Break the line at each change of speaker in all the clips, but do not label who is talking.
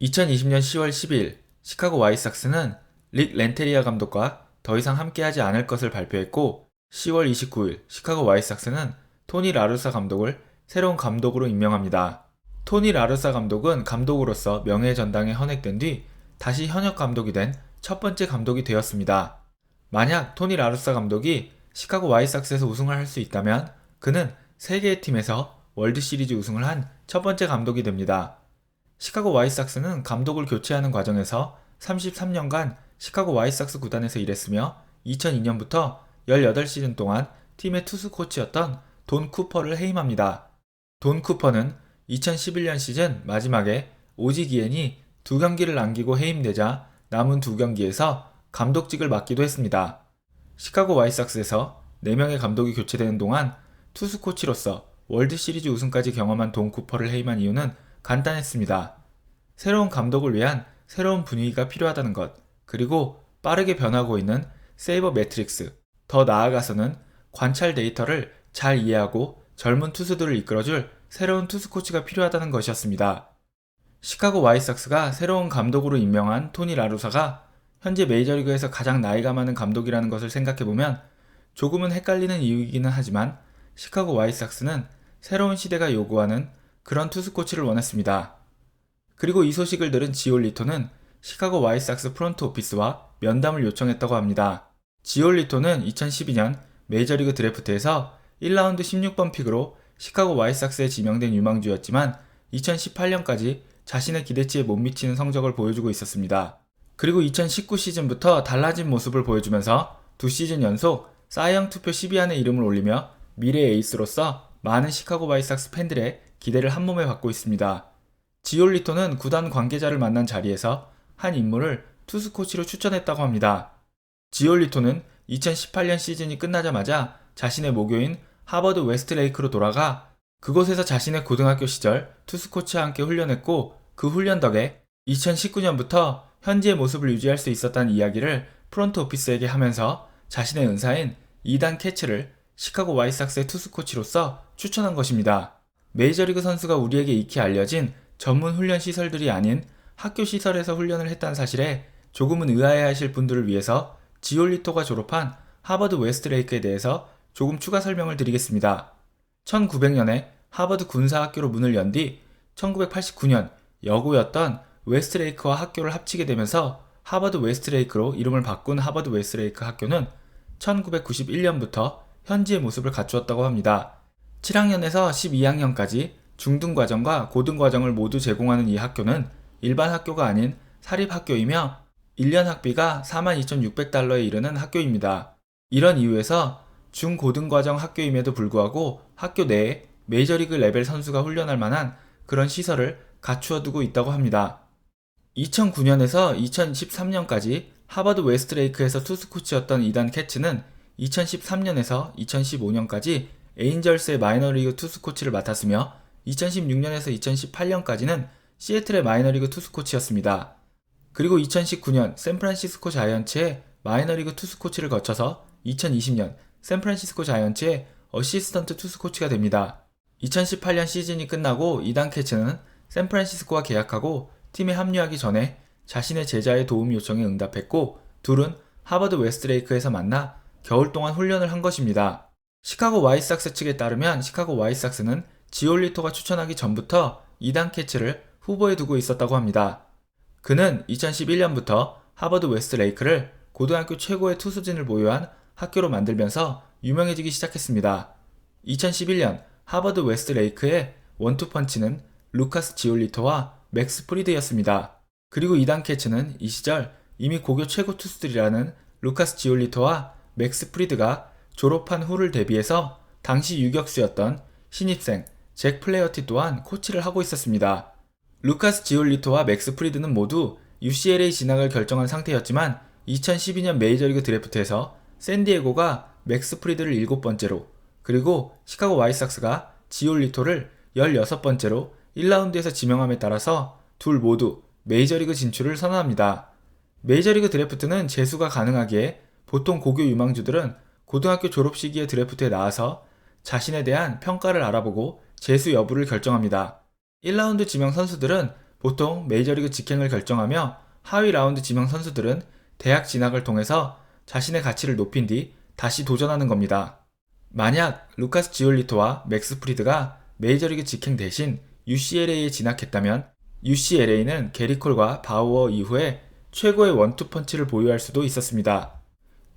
2020년 10월 12일 시카고 와이삭스는 릭 렌테리아 감독과 더 이상 함께하지 않을 것을 발표했고 10월 29일 시카고 와이삭스는 토니 라루사 감독을 새로운 감독으로 임명합니다. 토니 라루사 감독은 감독으로서 명예전당에 헌액된 뒤 다시 현역 감독이 된 첫 번째 감독이 되었습니다. 만약 토니 라루사 감독이 시카고 와이삭스에서 우승을 할 수 있다면 그는 3개의 팀에서 월드시리즈 우승을 한 첫 번째 감독이 됩니다. 시카고 와이삭스는 감독을 교체하는 과정에서 33년간 시카고 와이삭스 구단에서 일했으며 2002년부터 18시즌 동안 팀의 투수 코치였던 돈 쿠퍼를 해임합니다. 돈 쿠퍼는 2011년 시즌 마지막에 오지 기엔이 2경기를 남기고 해임되자 남은 2경기에서 감독직을 맡기도 했습니다. 시카고 와이삭스에서 4명의 감독이 교체되는 동안 투수 코치로서 월드시리즈 우승까지 경험한 돈 쿠퍼를 해임한 이유는 간단했습니다. 새로운 감독을 위한 새로운 분위기가 필요하다는 것, 그리고 빠르게 변하고 있는 세이버 매트릭스, 더 나아가서는 관찰 데이터를 잘 이해하고 젊은 투수들을 이끌어줄 새로운 투수 코치가 필요하다는 것이었습니다. 시카고 와이삭스가 새로운 감독으로 임명한 토니 라루사가 현재 메이저리그에서 가장 나이가 많은 감독이라는 것을 생각해보면 조금은 헷갈리는 이유이기는 하지만 시카고 와이삭스는 새로운 시대가 요구하는 그런 투수 코치를 원했습니다. 그리고 이 소식을 들은 지올리토는 시카고 와이삭스 프론트 오피스와 면담을 요청했다고 합니다. 지올리토는 2012년 메이저리그 드래프트에서 1라운드 16번 픽으로 시카고 와이삭스에 지명된 유망주였지만 2018년까지 자신의 기대치에 못 미치는 성적을 보여주고 있었습니다. 그리고 2019 시즌부터 달라진 모습을 보여주면서 2시즌 연속 사이영 투표 10위 안에 이름을 올리며 미래의 에이스로서 많은 시카고 와이삭스 팬들의 기대를 한몸에 받고 있습니다. 지올리토는 구단 관계자를 만난 자리에서 한 인물을 투수 코치로 추천했다고 합니다. 지올리토는 2018년 시즌이 끝나자마자 자신의 모교인 하버드 웨스트레이크로 돌아가 그곳에서 자신의 고등학교 시절 투수 코치와 함께 훈련했고 그 훈련 덕에 2019년부터 현재의 모습을 유지할 수 있었다는 이야기를 프론트 오피스에게 하면서 자신의 은사인 이단 캐츠를 시카고 와이삭스의 투수 코치로서 추천한 것입니다. 메이저리그 선수가 우리에게 익히 알려진 전문 훈련 시설들이 아닌 학교 시설에서 훈련을 했다는 사실에 조금은 의아해하실 분들을 위해서 지올리토가 졸업한 하버드 웨스트레이크에 대해서 조금 추가 설명을 드리겠습니다. 1900년에 하버드 군사학교로 문을 연 뒤 1989년 여고였던 웨스트레이크와 학교를 합치게 되면서 하버드 웨스트레이크로 이름을 바꾼 하버드 웨스트레이크 학교는 1991년부터 현지의 모습을 갖추었다고 합니다. 7학년에서 12학년까지 중등과정과 고등과정을 모두 제공하는 이 학교는 일반 학교가 아닌 사립학교이며 1년 학비가 42,600달러에 이르는 학교입니다. 이런 이유에서 중고등과정 학교임에도 불구하고 학교 내에 메이저리그 레벨 선수가 훈련할 만한 그런 시설을 갖추어 두고 있다고 합니다. 2009년에서 2013년까지 하버드 웨스트레이크에서 투수 코치였던 이단 캐츠는 2013년에서 2015년까지 에인절스의 마이너리그 투수 코치를 맡았으며 2016년에서 2018년까지는 시애틀의 마이너리그 투수 코치였습니다. 그리고 2019년 샌프란시스코 자이언츠의 마이너리그 투수 코치를 거쳐서 2020년 샌프란시스코 자이언츠의 어시스턴트 투수 코치가 됩니다. 2018년 시즌이 끝나고 이단 캐츠는 샌프란시스코와 계약하고 팀에 합류하기 전에 자신의 제자의 도움 요청에 응답했고 둘은 하버드 웨스트레이크에서 만나 겨울 동안 훈련을 한 것입니다. 시카고 와이삭스 측에 따르면 시카고 와이삭스는 지올리토가 추천하기 전부터 이단 캐츠를 후보에 두고 있었다고 합니다. 그는 2011년부터 하버드 웨스트레이크를 고등학교 최고의 투수진을 보유한 학교로 만들면서 유명해지기 시작했습니다. 2011년 하버드 웨스트레이크의 원투펀치는 루카스 지올리토와 맥스 프리드였습니다. 그리고 이단 캐츠는 이 시절 이미 고교 최고 투수들이라는 루카스 지올리토와 맥스 프리드가 졸업한 후를 대비해서 당시 유격수였던 신입생 잭 플레어티 또한 코치를 하고 있었습니다. 루카스 지올리토와 맥스 프리드는 모두 UCLA 진학을 결정한 상태였지만 2012년 메이저리그 드래프트에서 샌디에고가 맥스 프리드를 7번째로 그리고 시카고 와이삭스가 지올리토를 16번째로 1라운드에서 지명함에 따라서 둘 모두 메이저리그 진출을 선언합니다. 메이저리그 드래프트는 재수가 가능하기에 보통 고교 유망주들은 고등학교 졸업 시기에 드래프트에 나와서 자신에 대한 평가를 알아보고 재수 여부를 결정합니다. 1라운드 지명 선수들은 보통 메이저리그 직행을 결정하며 하위 라운드 지명 선수들은 대학 진학을 통해서 자신의 가치를 높인 뒤 다시 도전하는 겁니다. 만약 루카스 지올리토와 맥스 프리드가 메이저리그 직행 대신 UCLA에 진학했다면 UCLA는 게리 콜과 바우어 이후에 최고의 원투펀치를 보유할 수도 있었습니다.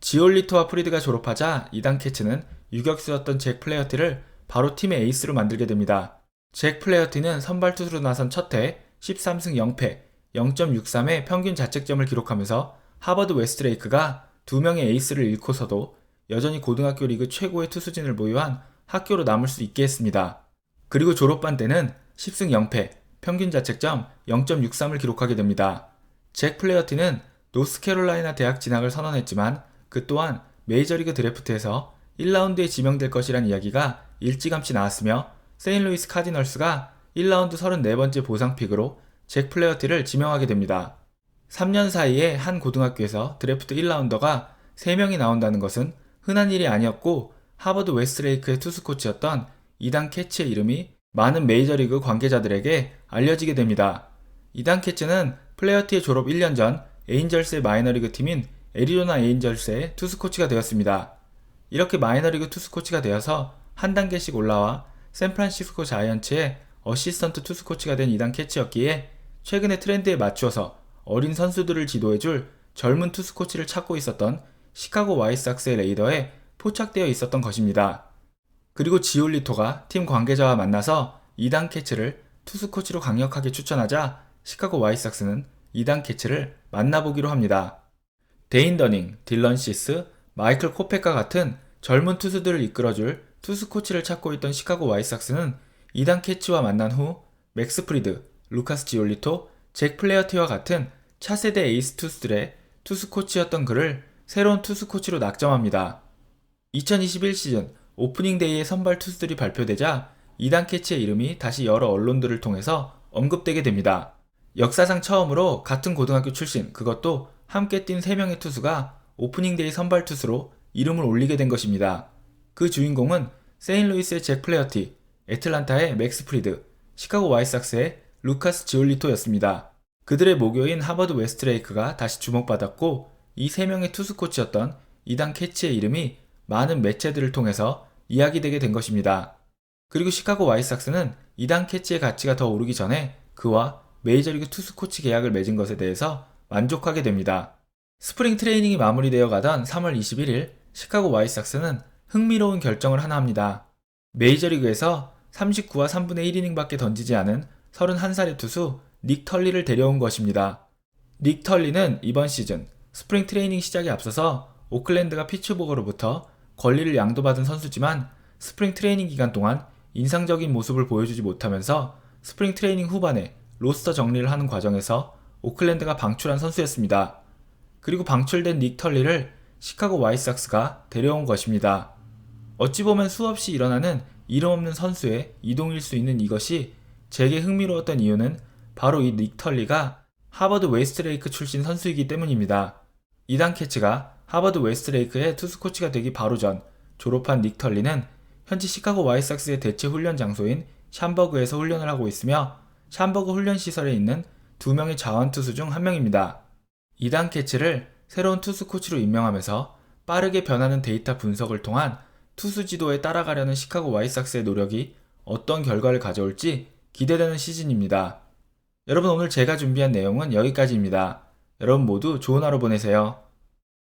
지올리토와 프리드가 졸업하자 이단 캐치는 유격수였던 잭 플레어티를 바로 팀의 에이스로 만들게 됩니다. 잭 플레어티는 선발 투수로 나선 첫 해 13승 0패, 0.63의 평균 자책점을 기록하면서 하버드 웨스트레이크가 두 명의 에이스를 잃고서도 여전히 고등학교 리그 최고의 투수진을 보유한 학교로 남을 수 있게 했습니다. 그리고 졸업반 때는 10승 0패, 평균 자책점 0.63을 기록하게 됩니다. 잭 플레어티는 노스캐롤라이나 대학 진학을 선언했지만 그 또한 메이저리그 드래프트에서 1라운드에 지명될 것이란 이야기가 일찌감치 나왔으며 세인트루이스 카디널스가 1라운드 34번째 보상픽으로 잭 플레어티를 지명하게 됩니다. 3년 사이에 한 고등학교에서 드래프트 1라운더가 3명이 나온다는 것은 흔한 일이 아니었고 하버드 웨스트레이크의 투수 코치였던 이단 캐치의 이름이 많은 메이저리그 관계자들에게 알려지게 됩니다. 이단 캐치는 플레어티의 졸업 1년 전 에인절스의 마이너리그 팀인 애리조나 에인절스의 투수 코치가 되었습니다. 이렇게 마이너리그 투수 코치가 되어서 한 단계씩 올라와 샌프란시스코 자이언츠의 어시스턴트 투수 코치가 된 이단 캐치였기에 최근의 트렌드에 맞추어서 어린 선수들을 지도해줄 젊은 투수 코치를 찾고 있었던 시카고 와이삭스의 레이더에 포착되어 있었던 것입니다. 그리고 지올리토가 팀 관계자와 만나서 이단 캐치를 투수 코치로 강력하게 추천하자 시카고 와이삭스는 이단 캐치를 만나보기로 합니다. 데인 더닝, 딜런 시스, 마이클 코펙과 같은 젊은 투수들을 이끌어줄 투수 코치를 찾고 있던 시카고 와이삭스는 이단 캐치와 만난 후 맥스 프리드, 루카스 지올리토, 잭 플레어티와 같은 차세대 에이스 투수들의 투수 코치였던 그를 새로운 투수 코치로 낙점합니다. 2021 시즌 오프닝 데이의 선발 투수들이 발표되자 이단 캐치의 이름이 다시 여러 언론들을 통해서 언급되게 됩니다. 역사상 처음으로 같은 고등학교 출신, 그것도 함께 뛴 3명의 투수가 오프닝 데이 선발 투수로 이름을 올리게 된 것입니다. 그 주인공은 세인트루이스의 잭 플레어티, 애틀란타의 맥스 프리드, 시카고 와이삭스의 루카스 지올리토였습니다. 그들의 모교인 하버드 웨스트레이크가 다시 주목받았고 이 3명의 투수 코치였던 이단 캐치의 이름이 많은 매체들을 통해서 이야기되게 된 것입니다. 그리고 시카고 와이삭스는 이단 캐치의 가치가 더 오르기 전에 그와 메이저리그 투수 코치 계약을 맺은 것에 대해서 만족하게 됩니다. 스프링 트레이닝이 마무리되어 가던 3월 21일 시카고 와이삭스는 흥미로운 결정을 하나 합니다. 메이저리그에서 39와 3분의 1이닝밖에 던지지 않은 31살의 투수 닉 털리를 데려온 것입니다. 닉 털리는 이번 시즌 스프링 트레이닝 시작에 앞서서 오클랜드가 피츠버그로부터 권리를 양도받은 선수지만 스프링 트레이닝 기간 동안 인상적인 모습을 보여주지 못하면서 스프링 트레이닝 후반에 로스터 정리를 하는 과정에서 오클랜드가 방출한 선수였습니다. 그리고 방출된 닉 털리를 시카고 와이삭스가 데려온 것입니다. 어찌 보면 수없이 일어나는 이름 없는 선수의 이동일 수 있는 이것이 제게 흥미로웠던 이유는 바로 이 닉 털리가 하버드 웨스트레이크 출신 선수이기 때문입니다. 이단 캐치가 하버드 웨스트레이크의 투수 코치가 되기 바로 전 졸업한 닉 털리는 현재 시카고 와이삭스의 대체 훈련 장소인 샴버그에서 훈련을 하고 있으며 샴버그 훈련시설에 있는 2명의 자원투수 중 한 명입니다. 이단 캐치를 새로운 투수 코치로 임명하면서 빠르게 변하는 데이터 분석을 통한 투수 지도에 따라가려는 시카고 와이삭스의 노력이 어떤 결과를 가져올지 기대되는 시즌입니다. 여러분, 오늘 제가 준비한 내용은 여기까지입니다. 여러분 모두 좋은 하루 보내세요.